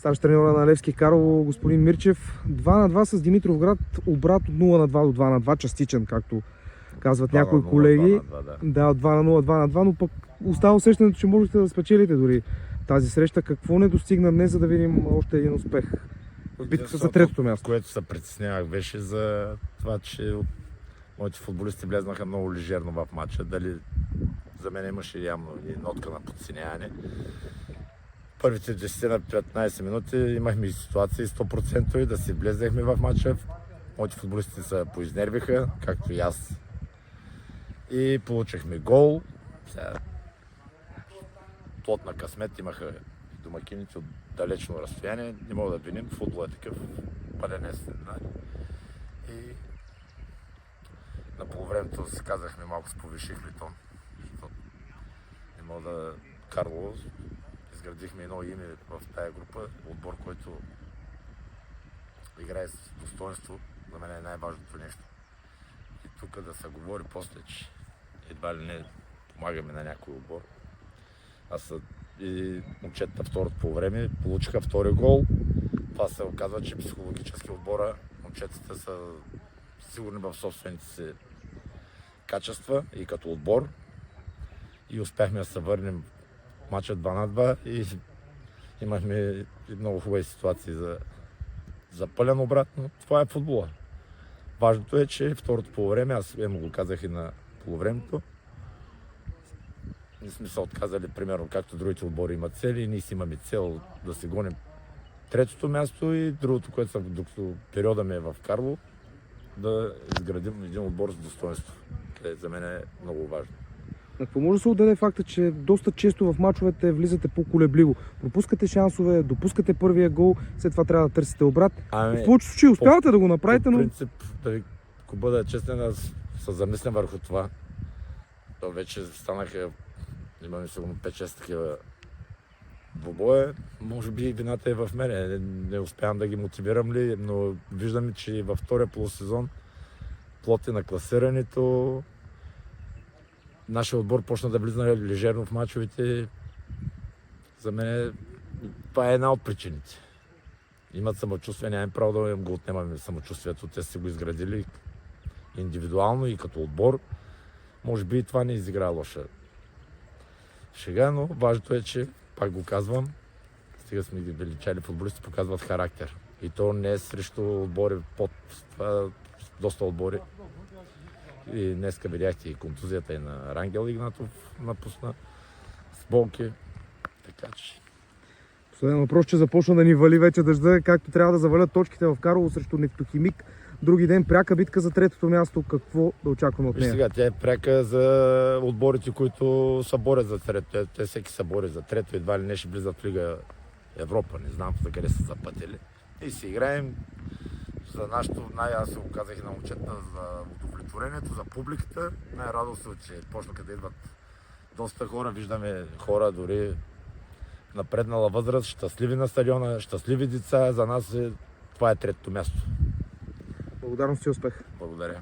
старши треньора на Левски Карлово, господин Мирчев. 2-2 с Димитровград, обрат от 0-2 до 2-2, частичен, както казват някои колеги. Да, от 2-0, 2-2, но пък остава усещането, че можете да спечелите дори тази среща. Какво не достигна днес, за да видим още един успех в битката за третото място? Което се притеснявах беше за това, че моите футболисти влезнаха много лежерно в матча. Дали за мен имаше явно и нотка на подценяване. Първите 10-15 минути имахме и ситуации 100% и да си влезехме в матча. Моите футболисти се поизнервиха, както и аз. И получихме гол. Плод на късмет имаха домакините от далечно разстояние. Не мога да виним, футбол е такъв пълен естен. И на полувремето си казахме, малко повишихме тон. Не мога да... Карлово изградихме едно име в тая група, отбор, който играе с достоинство. За мен е най-важното нещо. И тук да се говори после, че едва ли не помагаме на някой отбор. Аз и момчетата второто по време получиха втори гол. Това се оказва, че психологически отбора, момчетата са сигурни в собствените си качества и като отбор. И успяхме да се върнем в матча 2-2 и имахме много хубави ситуации за пълен обрат, но това е футбола. Важното е, че второто полувреме, аз му го казах и на полувремето, не сме се отказали, примерно, както другите отбори имат цели, ние си имаме цел да се гоним третото място и другото, което съм, докато периода ми е в Карлово, да изградим един отбор с достоинство. За мен е много важно. Какво може да се отдаде факта, че доста често в мачовете влизате по-колебливо? Пропускате шансове, допускате първия гол, след това трябва да търсите обрат. В повечето случаи успявате да го направите, но... По принцип, ако бъда честен, аз се замисля върху това. То вече станаха, имаме сигурно 5-6 такива двубоя. Може би вината е в мене. Не успявам да ги мотивирам ли, но виждаме, че във втория полусезон плоти на класирането. Нашия отбор почна да влиза лежерно в мачовете. За мен това е една от причините. Имат самочувствие, нямаме право да им го отнемаме самочувствието. Те са го изградили индивидуално и като отбор. Може би и това не изигра лоша шега, но важното е, че, пак го казвам, стига сме ги величали футболисти, показват характер. И то не е срещу отбори, под това доста отбори. И днеска видяхте и контузията и на Рангел Игнатов напусна с болки. Така че... Последен въпрос, че започна да ни вали вече дъжда, както трябва да завалят точките в Карлово срещу Нефтохимик. Други ден пряка битка за третото място. Какво да очакваме от нея? Сега, тя е пряка за отборите, които се борят за трето. Те всеки се бори за трето, едва ли не ще влизат в Лига Европа. Не знам за къде са запътили. И си играем за нашото, аз се го казах и на момчета, за удовлетворението, за публиката. Най-радостно, че почнаха да идват доста хора. Виждаме хора дори напреднала възраст, щастливи на стадиона, щастливи деца. За нас това е третото място. Благодарност и успех! Благодаря.